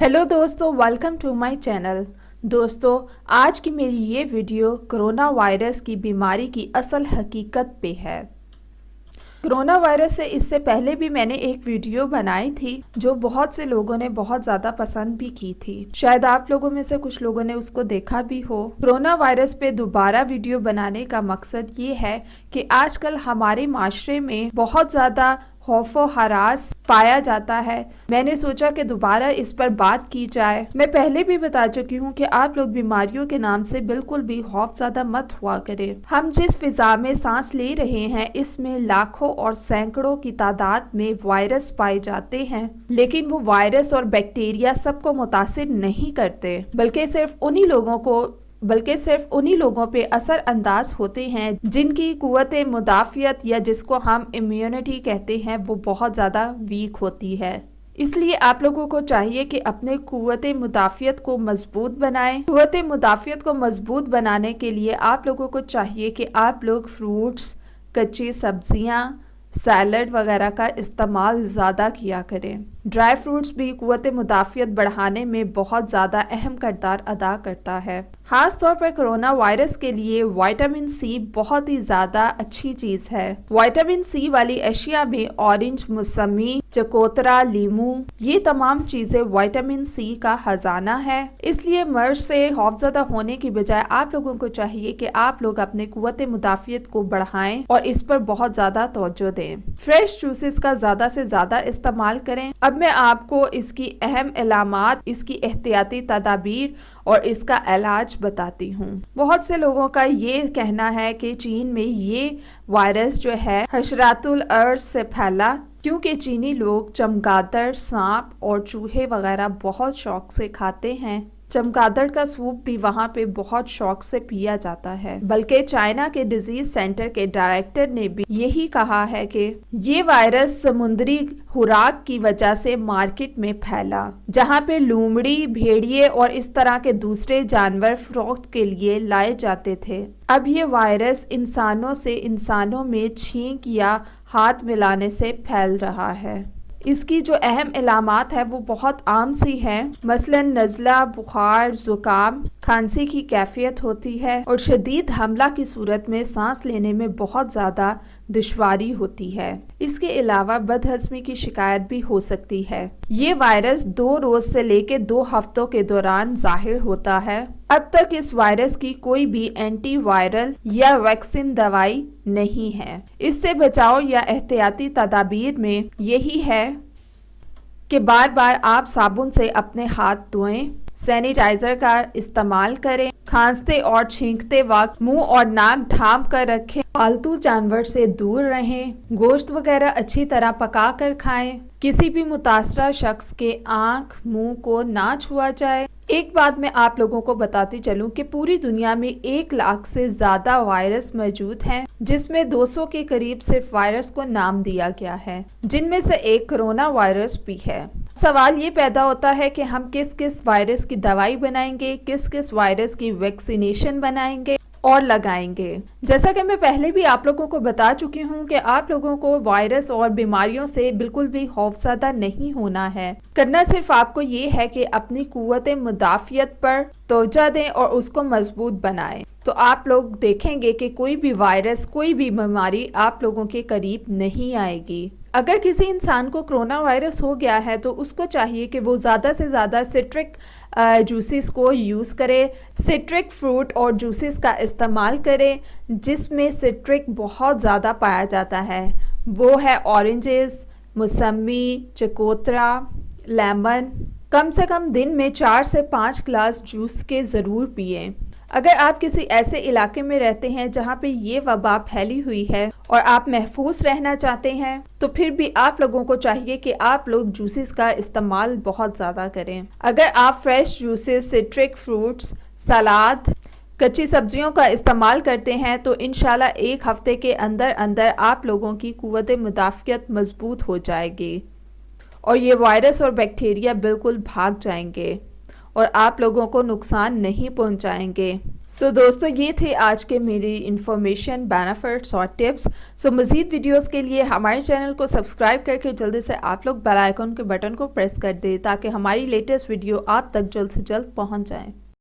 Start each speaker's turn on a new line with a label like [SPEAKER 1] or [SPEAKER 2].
[SPEAKER 1] Hello दोस्तों, welcome to my channel. दोस्तों, आज की मेरी ये वीडियो कोरोना वायरस की बीमारी की असल हकीकत पे है। कोरोना वायरस से इससे पहले भी मैंने एक वीडियो बनाई थी जो बहुत से लोगों ने बहुत ज़्यादा पसंद भी की थी। शायद आप लोगों में से कुछ लोगों ने उसको देखा भी हो। कोरोना वायरस पे दोबारा वीडियो बनाने का मकसद ये है कि आजकल हमारे माशरे में बहुत ज़्यादा खौफ व हरास पाया जाता है। मैंने सोचा कि दोबारा इस पर बात की जाए। मैं पहले भी बता चुकी हूँ कि आप लोग बीमारियों के नाम से बिल्कुल भी खौफ ज़्यादा मत हुआ करें। हम जिस फिजा में सांस ले रहे हैं इसमें लाखों और सैकड़ों की तादाद में वायरस पाए जाते हैं, लेकिन वो वायरस और बैक्टीरिया सबको मुतासिर नहीं करते, बल्कि सिर्फ उन्हीं लोगों पे असर अंदाज होते हैं जिनकी कुव्वत मुदाफियत या जिसको हम इम्यूनिटी कहते हैं वो बहुत ज़्यादा वीक होती है। इसलिए आप लोगों को चाहिए कि अपने कुव्वत मुदाफियत को मजबूत बनाएं। कुव्वत मुदाफियत को मजबूत बनाने के लिए आप लोगों को चाहिए कि आप लोग फ्रूट्स, कच्ची सब्जियां, सैलड वगैरह का इस्तेमाल ज़्यादा किया करें। ड्राई फ्रूट्स भी कुव्वत मुदाफियत बढ़ाने में बहुत ज़्यादा अहम किरदार अदा करता है। खास तौर पर कोरोना वायरस के लिए विटामिन सी बहुत ही ज़्यादा अच्छी चीज़ है। विटामिन सी वाली अशिया में ऑरेंज, मौसमी, चकोतरा, लीमू, ये तमाम चीज़ें विटामिन सी का खजाना है। इसलिए मर्ज से खौफज़दा होने की बजाय आप लोगों को चाहिए कि आप लोग अपने कुव्वत मुदाफियत को बढ़ाएं और इस पर बहुत ज़्यादा तवज्जो दें। फ्रेश जूसेस का ज़्यादा से ज़्यादा इस्तेमाल करें। अब मैं आपको इसकी अहम इलामात, इसकी एहतियाती तदाबीर और इसका इलाज बताती हूँ। बहुत से लोगों का ये कहना है कि चीन में ये वायरस जो है हशरातुल अर्ज से फैला, क्योंकि चीनी लोग चमगादड़, सांप और चूहे वगैरह बहुत शौक से खाते हैं। चमगादड़ का सूप भी वहाँ पे बहुत शौक से पिया जाता है। बल्कि चाइना के डिजीज सेंटर के डायरेक्टर ने भी यही कहा है कि ये वायरस समुद्री खुराक की वजह से मार्केट में फैला, जहाँ पे लोमड़ी, भेड़िए और इस तरह के दूसरे जानवर फरोख्त के लिए लाए जाते थे। अब ये वायरस इंसानों से इंसानों में छींक या हाथ मिलाने से फैल रहा है। इसकी जो अहम इलामात है वो बहुत आम सी हैं, मसलन नज़ला, बुखार, ज़ुकाम, खांसी की कैफियत होती है और शदीद हमला की सूरत में सांस लेने में बहुत ज़्यादा दुश्वारी होती है। इसके अलावा बदहज़मी की शिकायत भी हो सकती है। ये वायरस 2 रोज़ से लेकर 2 हफ्तों के दौरान ज़ाहिर होता है। अब तक इस वायरस की कोई भी एंटी वायरल या वैक्सीन दवाई नहीं है। इससे बचाव या एहतियाती तदाबीर में यही है कि बार बार आप साबुन से अपने हाथ धोएं, सैनिटाइजर का इस्तेमाल करें, खांसते और छींकते वक्त मुंह और नाक ढांप कर रखें, पालतू जानवर से दूर रहें, गोश्त वगैरह अच्छी तरह पका कर खाएं, किसी भी मुतासरा शख्स के आंख, मुंह को ना छुआ जाए। एक बात मैं आप लोगों को बताती चलूं कि पूरी दुनिया में 1 लाख से ज्यादा वायरस मौजूद हैं, जिसमें 200 के करीब सिर्फ वायरस को नाम दिया गया है, जिनमें से एक कोरोना वायरस भी है। सवाल ये पैदा होता है कि हम किस किस वायरस की दवाई बनाएंगे, किस किस वायरस की वैक्सीनेशन बनाएंगे और लगाएंगे। जैसा कि मैं पहले भी आप लोगों को बता चुकी हूँ कि आप लोगों को वायरस और बीमारियों से बिल्कुल भी खौफज़दा नहीं होना है। करना सिर्फ आपको ये है कि अपनी कुव्वत मुदाफियत पर तवज्जो दें और उसको मजबूत बनाएं। तो आप लोग देखेंगे कि कोई भी वायरस, कोई भी बीमारी आप लोगों के करीब नहीं आएगी। अगर किसी इंसान को कोरोना वायरस हो गया है तो उसको चाहिए कि वो ज़्यादा से ज़्यादा सिट्रिक जूसेस को यूज़ करे, सिट्रिक फ्रूट और जूसेस का इस्तेमाल करें जिसमें सिट्रिक बहुत ज़्यादा पाया जाता है। वो है ऑरेंजेस, मौसमी, चकोतरा, लेमन। कम से कम दिन में 4 से 5 ग्लास जूस के ज़रूर पिएं। अगर आप किसी ऐसे इलाके में रहते हैं जहाँ पे ये वबा फैली हुई है और आप महफूज रहना चाहते हैं तो फिर भी आप लोगों को चाहिए कि आप लोग जूसेस का इस्तेमाल बहुत ज़्यादा करें। अगर आप फ्रेश जूसेस, सिट्रिक फ्रूट्स, सलाद, कच्ची सब्जियों का इस्तेमाल करते हैं तो इंशाल्लाह 1 हफ्ते के अंदर अंदर आप लोगों की कुव्वत मुदाफियत मजबूत हो जाएगी और ये वायरस और बैक्टीरिया बिल्कुल भाग जाएंगे और आप लोगों को नुकसान नहीं पहुंचाएंगे। دوستو یہ تھے آج کے میری انفارمیشن، بینیفٹس اور ٹپس۔ مزید ویڈیوز کے لیے ہمارے چینل کو سبسکرائب کر کے جلدی سے آپ لوگ بیل آئیکن کے بٹن کو پریس کر دیں تاکہ ہماری لیٹسٹ ویڈیو آپ تک جلد سے جلد پہنچ جائیں۔